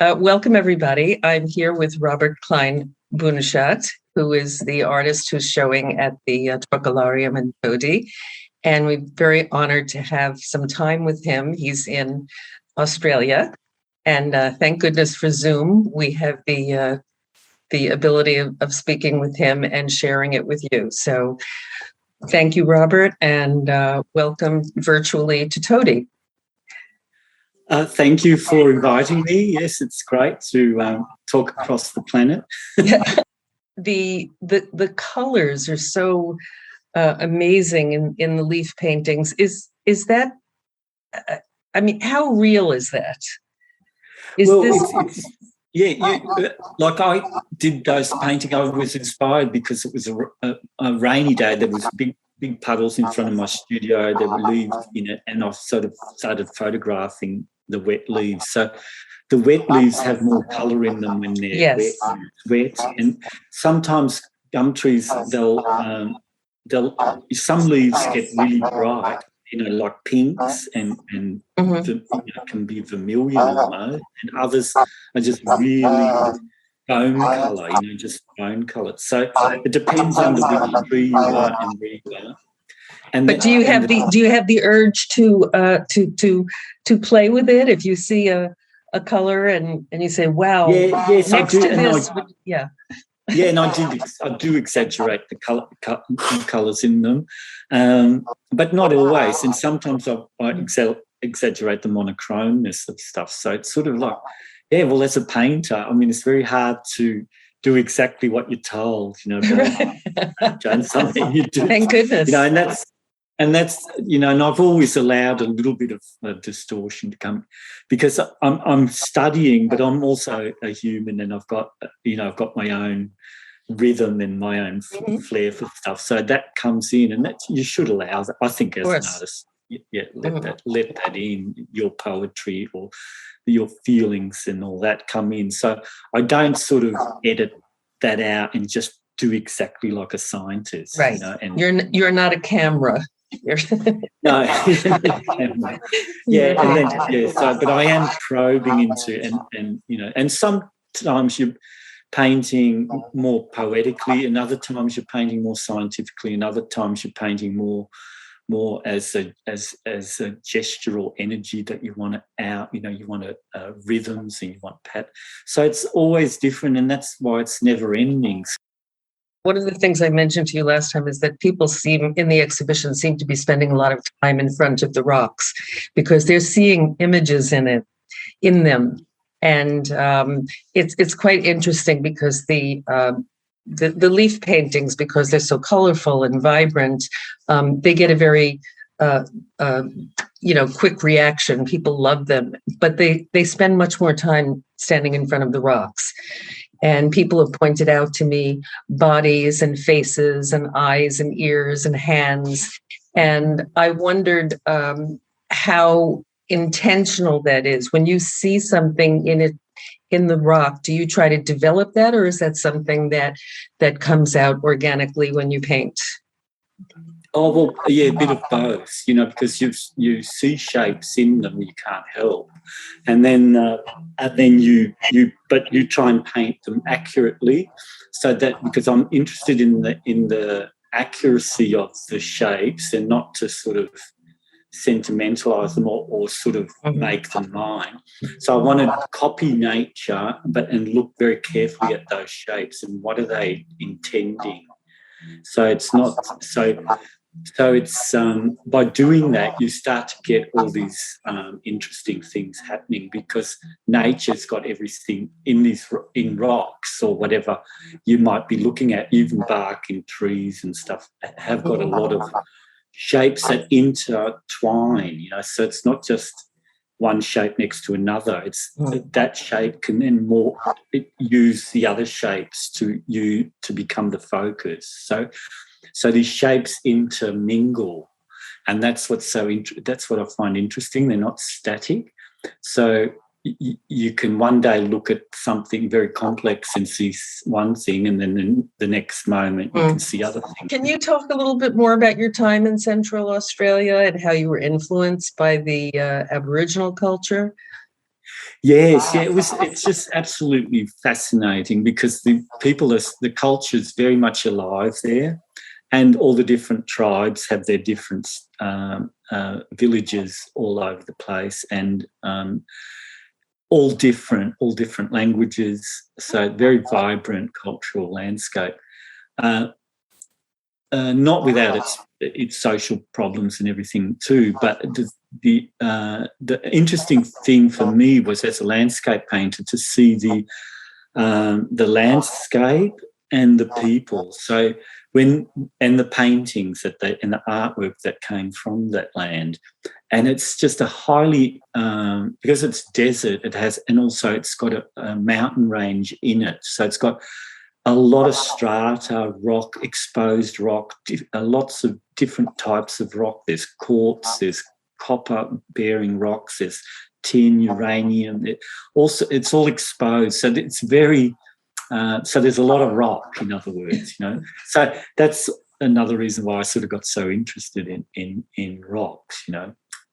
Welcome, everybody. I'm here with Robert Klein Bunachat, who is the artist who's showing at the Trocolarium in Todi. And we're very honored to have some time with him. He's in Australia. And thank goodness for Zoom. We have the ability of speaking with him and sharing it with you. So thank you, Robert, and welcome virtually to Todi. Thank you for inviting me. Yes, it's great to talk across the planet. Yeah. The colors are so amazing in the leaf paintings. Is that? I mean, how real is that? Like I did those painting. I was inspired because it was a rainy day. There was big puddles in front of my studio. There were leaves in it, and I sort of started photographing the wet leaves. So the wet leaves have more colour in them when they're wet. And sometimes gum trees, they'll some leaves get really bright, like pinks and can be vermilion almost, and others are just really bone colour, just bone coloured. So it depends on which tree you are and where you are. But do you have the urge to play with it if you see a color and you say, wow, yes, next I do, to this, and I do exaggerate the colours in them, but not always. And sometimes I exaggerate the monochromeness of stuff. So it's sort of like, as a painter, I mean, it's very hard to do exactly what you're told, about something you do. Thank goodness. And that's and I've always allowed a little bit of distortion to come, because I'm studying, but I'm also a human, and I've got my own rhythm and my own flair for stuff. So that comes in, and that you should allow that. I think as an artist, let that in, your poetry or your feelings and all that come in. So I don't sort of edit that out and just do exactly like a scientist. Right. And you're not a camera. No. But I am probing into and sometimes you're painting more poetically, and other times you're painting more scientifically, and other times you're painting more as a gestural energy that you want out. You want rhythms, and you want pat. So it's always different, and that's why it's never ending. One of the things I mentioned to you last time is that people in the exhibition seem to be spending a lot of time in front of the rocks because they're seeing images in them. And it's quite interesting because the leaf paintings, because they're so colorful and vibrant, they get a very quick reaction. People love them, but they spend much more time standing in front of the rocks. And people have pointed out to me bodies and faces and eyes and ears and hands. And I wondered how intentional that is. When you see something in the rock, do you try to develop that, or is that something that comes out organically when you paint? Oh, well, a bit of both, because you see shapes in them you can't help. And then you try and paint them accurately, so that, because I'm interested in the accuracy of the shapes and not to sort of sentimentalize them or sort of make them mine. So I want to copy nature, and look very carefully at those shapes and what are they intending. So it's not so it's by doing that you start to get all these interesting things happening, because nature's got everything in rocks or whatever you might be looking at, even bark in trees and stuff have got a lot of shapes that intertwine, so it's not just one shape next to another. It's that shape can then use the other shapes to become the focus. So these shapes intermingle, and that's what I find interesting. They're not static. So you can one day look at something very complex and see one thing, and then the next moment you can see other things. Can you talk a little bit more about your time in Central Australia and how you were influenced by the Aboriginal culture? Yes, yeah, it's just absolutely fascinating because the culture is very much alive there, and all the different tribes have their different villages all over the place, and all different languages. So very vibrant cultural landscape. Uh, not without its social problems and everything too. But the interesting thing for me was, as a landscape painter, to see the landscape and the people. So and the paintings and the artwork that came from that land, and it's just a highly because it's desert. And also it's got a mountain range in it, so it's got a lot of strata, rock, exposed rock, lots of different types of rock. There's quartz, there's copper-bearing rocks, there's tin, uranium. It's all exposed, so it's very. So there's a lot of rock, in other words, So that's another reason why I sort of got so interested in rocks,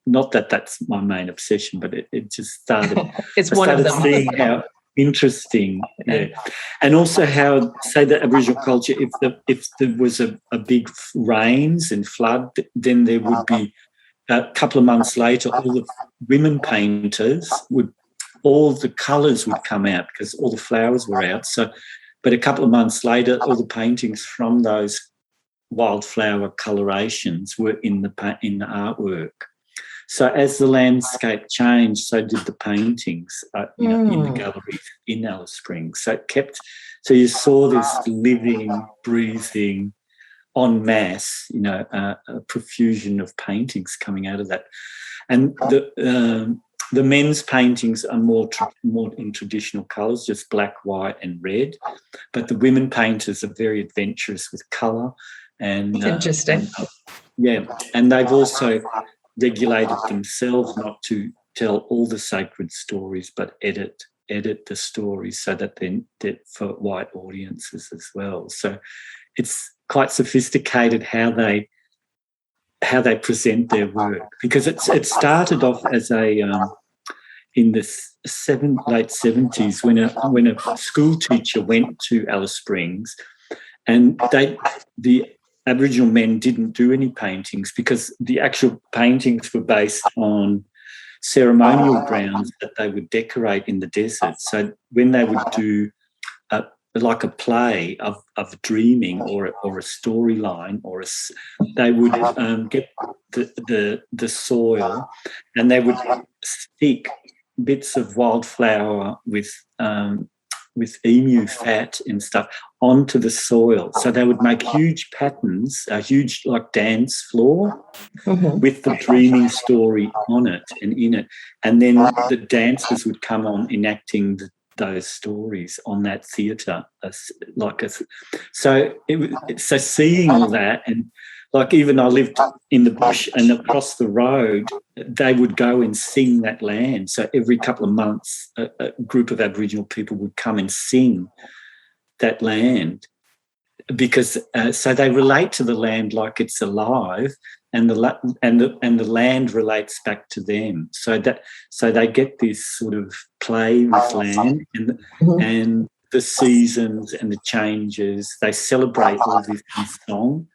Not that that's my main obsession, but it just started. It's one of them. Seeing how interesting, and also how, say, the Aboriginal culture, if there was a big rains and flood, then there would be a couple of months later, all the women painters all the colours would come out because all the flowers were out. So, but a couple of months later, all the paintings from those wildflower colorations were in the artwork. So as the landscape changed, so did the paintings, in the galleries in Alice Springs. So you saw this living, breathing, en masse, a profusion of paintings coming out of that. And the men's paintings are more in traditional colours, just black, white, and red. But the women painters are very adventurous with colour. And interesting. And they've also regulated themselves not to tell all the sacred stories, but edit the stories so that they're for white audiences as well. So it's quite sophisticated how they present their work, because it started off as in the late 70s when a school teacher went to Alice Springs, and the Aboriginal men didn't do any paintings because the actual paintings were based on ceremonial grounds that they would decorate in the desert. So when they would do like a play of dreaming or a storyline, they would get the soil, and they would stick bits of wildflower with emu fat and stuff onto the soil. So they would make huge patterns, a huge like dance floor with the dreaming story on it and in it. And then the dancers would come on enacting those stories on that theatre. So seeing all that, and like even I lived in the bush, and across the road they would go and sing that land. So every couple of months a group of Aboriginal people would come and sing that land, because so they relate to the land like it's alive, and the land relates back to them. So they get this sort of play with land and the seasons and the changes. They celebrate all this in song.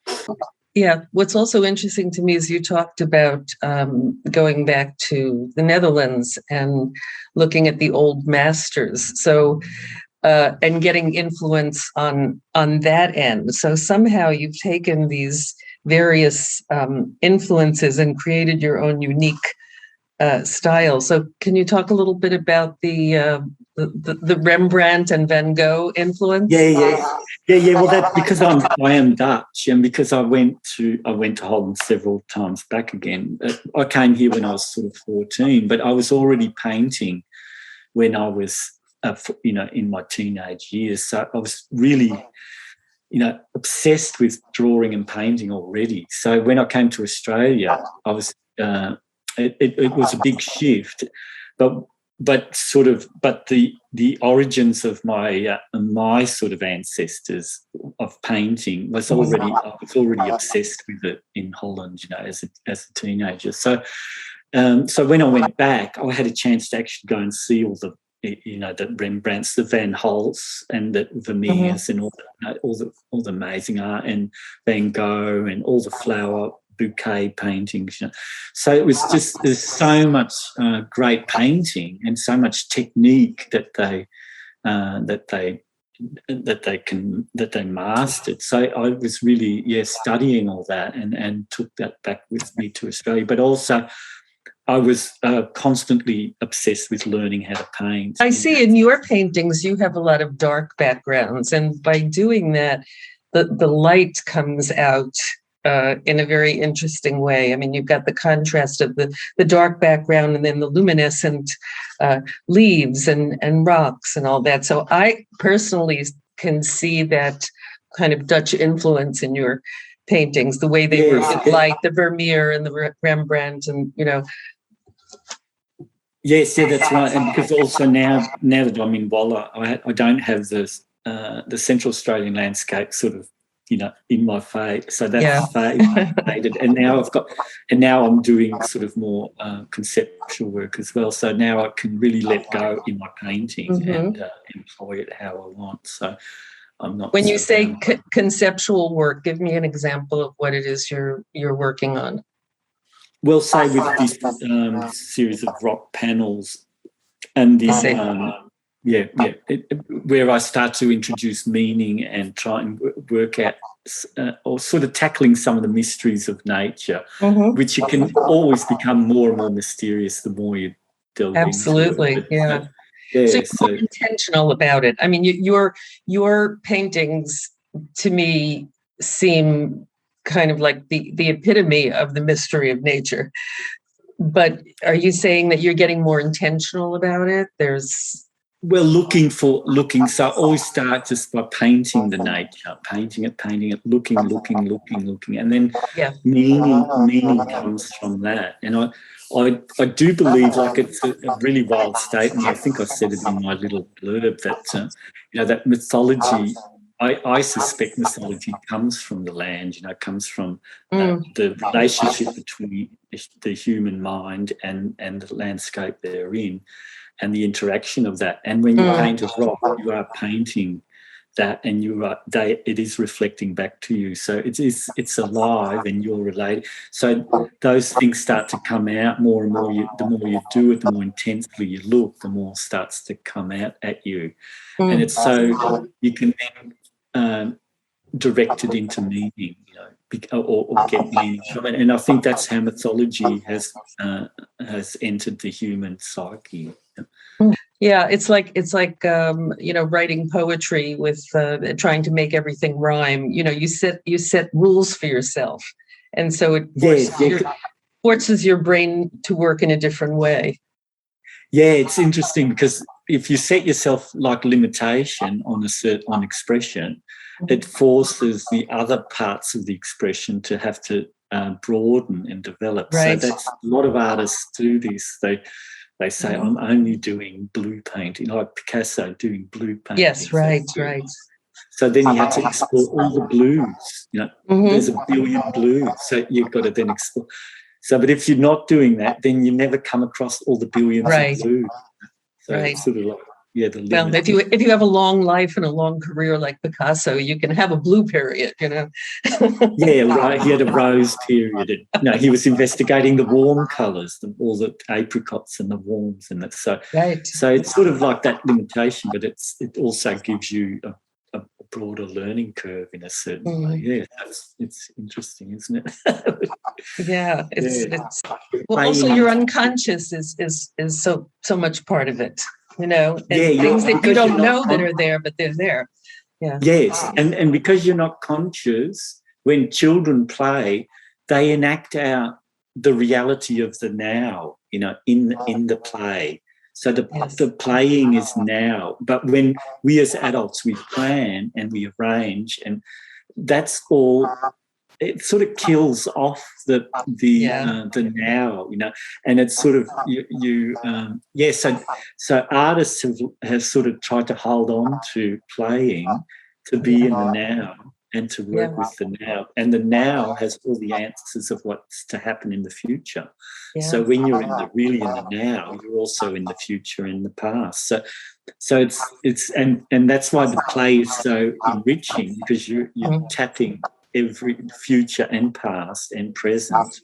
Yeah, what's also interesting to me is you talked about going back to the Netherlands and looking at the old masters. So and getting influence on that end. So somehow you've taken these various influences and created your own unique style. So can you talk a little bit about the Rembrandt and Van Gogh influence? Yeah. Well, that's because I am Dutch, and because I went to Holland several times back again. I came here when I was sort of 14, but I was already painting when I was in my teenage years. So I was really obsessed with drawing and painting already. So when I came to Australia, I was it was a big shift, but the origins of my sort of ancestors of painting I was already obsessed with it in Holland, as a teenager. So So when I went back, I had a chance to actually go and see all the, the Rembrandts, the Van Holts, and the Vermeers, and all the amazing art, and Van Gogh, and all the flower bouquet paintings. So it was just, there's so much great painting and so much technique that they mastered. So I was really studying all that and took that back with me to Australia. But also I was constantly obsessed with learning how to paint. I see in your paintings you have a lot of dark backgrounds, and by doing that, the light comes out in a very interesting way. I mean, you've got the contrast of the dark background and then the luminescent leaves and rocks and all that. So I personally can see that kind of Dutch influence in your paintings, the way they work with light, the Vermeer and the Rembrandt, and Yes, that's right. And because also now that I'm in Walla, I don't have the Central Australian landscape sort of, in my face. So that's faded. And now I'm doing sort of more conceptual work as well. So now I can really let go in my painting and employ it how I want. So I'm not. When you say conceptual work, give me an example of what it is you're working on. Well, say with this series of rock panels and this, where I start to introduce meaning and try and work out or sort of tackling some of the mysteries of nature, which it can always become more and more mysterious the more you delve Absolutely, into it. So you're intentional about it. I mean, your paintings to me seem kind of like the epitome of the mystery of nature. But are you saying that you're getting more intentional about it? Well, looking. So I always start just by painting the nature, painting it, looking, and then meaning comes from that. And I do believe, like, it's a really wild statement. I think I said it in my little blurb that that mythology. I suspect mythology comes from the land. Comes from the relationship between the human mind and the landscape they're in, and the interaction of that. And when you paint a rock, you are painting that, and it is reflecting back to you. So it's alive, and you're related. So those things start to come out more and more. The more you do it, the more intensely you look, the more starts to come out at you. And it's so you can then direct it into meaning, or get meaning from it. And I think that's how mythology has entered the human psyche. Yeah, it's like writing poetry with trying to make everything rhyme. You set rules for yourself, and so it forces your brain to work in a different way. Yeah, it's interesting because if you set yourself like limitation on expression, it forces the other parts of the expression to have to broaden and develop. Right. So that's a lot of artists do this. They say, I'm only doing blue painting, like Picasso doing blue painting. Yes, right. So then you have to explore all the blues. There's a billion blues, so you've got to then explore. So, but if you're not doing that, then you never come across all the billions of blues. So it's sort of like, the limit. Well, if you have a long life and a long career like Picasso, you can have a blue period, Yeah, right. He had a rose period. He was investigating the warm colours, all the apricots and the warms, and that. So it's sort of like that limitation, but it also gives you a broader learning curve in a certain way. Yeah, it's interesting, isn't it? Yeah, it's well, also your unconscious is so much part of it, and things that you don't know that are there, but they're there. Yeah. Yes, and because you're not conscious, when children play, they enact out the reality of the now, in the play. So the playing is now, but when we as adults, we plan and we arrange, and that's all. It sort of kills off the now, and it's sort of So artists have sort of tried to hold on to playing, to be in the now, and to work with the now. And the now has all the answers of what's to happen in the future. Yeah. So when you're really in the now, you're also in the future and the past. So it's and that's why the play is so enriching, because you're tapping every future and past and present.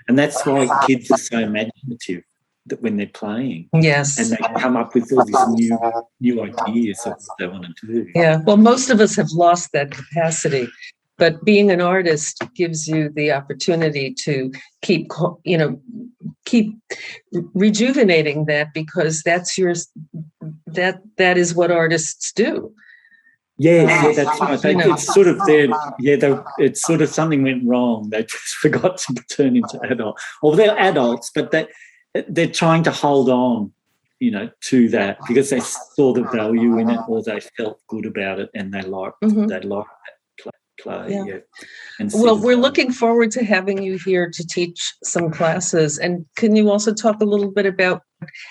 And that's why kids are so imaginative, that when they're playing. Yes. And they come up with all these new ideas of what they want to do. Yeah. Well, most of us have lost that capacity, but being an artist gives you the opportunity to keep rejuvenating that, because that's that is what artists do. Yes, that's right. It's sort of it's sort of something went wrong. They just forgot to turn into adults. Or they're adults, but they're trying to hold on, to that, because they saw the value in it, or they felt good about it, and they liked that play. Yeah. Well, we're looking forward to having you here to teach some classes. And can you also talk a little bit about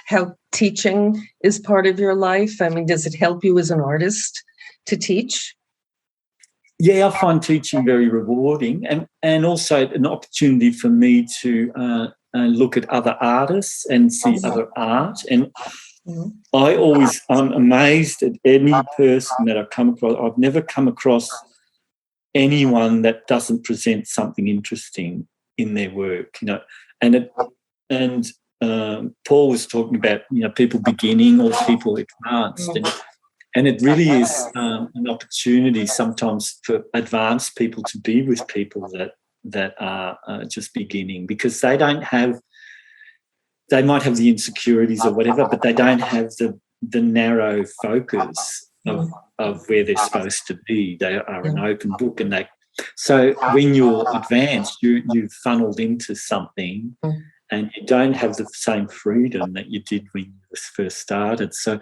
how teaching is part of your life? I mean, does it help you as an artist to teach? Yeah, I find teaching very rewarding, and also an opportunity for me to look at other artists and see other art. And I'm amazed at any person that I've come across. I've never come across anyone that doesn't present something interesting in their work, And Paul was talking about people beginning or people advanced, and it really is an opportunity sometimes for advanced people to be with people that are just beginning, because they might have the insecurities or whatever, but they don't have the narrow focus of where they're supposed to be. They are an open book, and so when you're advanced, you've funneled into something, and you don't have the same freedom that you did when you first started. So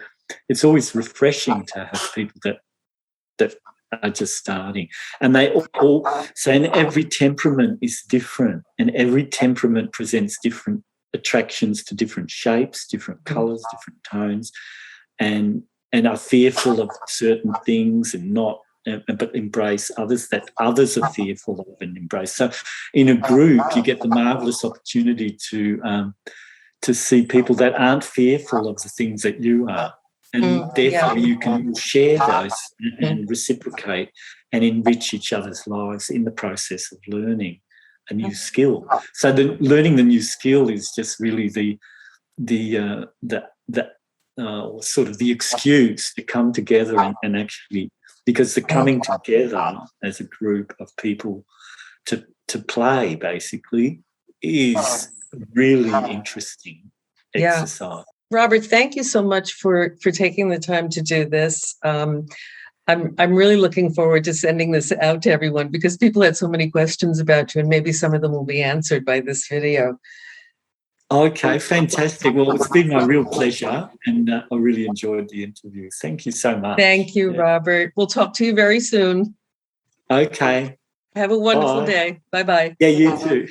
it's always refreshing to have people that are just starting, and they all and every temperament is different, and every temperament presents different attractions to different shapes, different colours, different tones, and are fearful of certain things and not, but embrace others that others are fearful of and embrace. So in a group, you get the marvellous opportunity to see people that aren't fearful of the things that you are. And therefore you can share those and reciprocate and enrich each other's lives in the process of learning a new skill. So learning the new skill is just really the sort of the excuse to come together and actually, because the coming together as a group of people to play basically is really interesting exercise. Robert, thank you so much for taking the time to do this. I'm really looking forward to sending this out to everyone, because people had so many questions about you, and maybe some of them will be answered by this video. Okay, fantastic. Well, it's been my real pleasure, and I really enjoyed the interview. Thank you so much. Thank you, Robert. We'll talk to you very soon. Okay. Have a wonderful day. Bye-bye. Yeah, you too.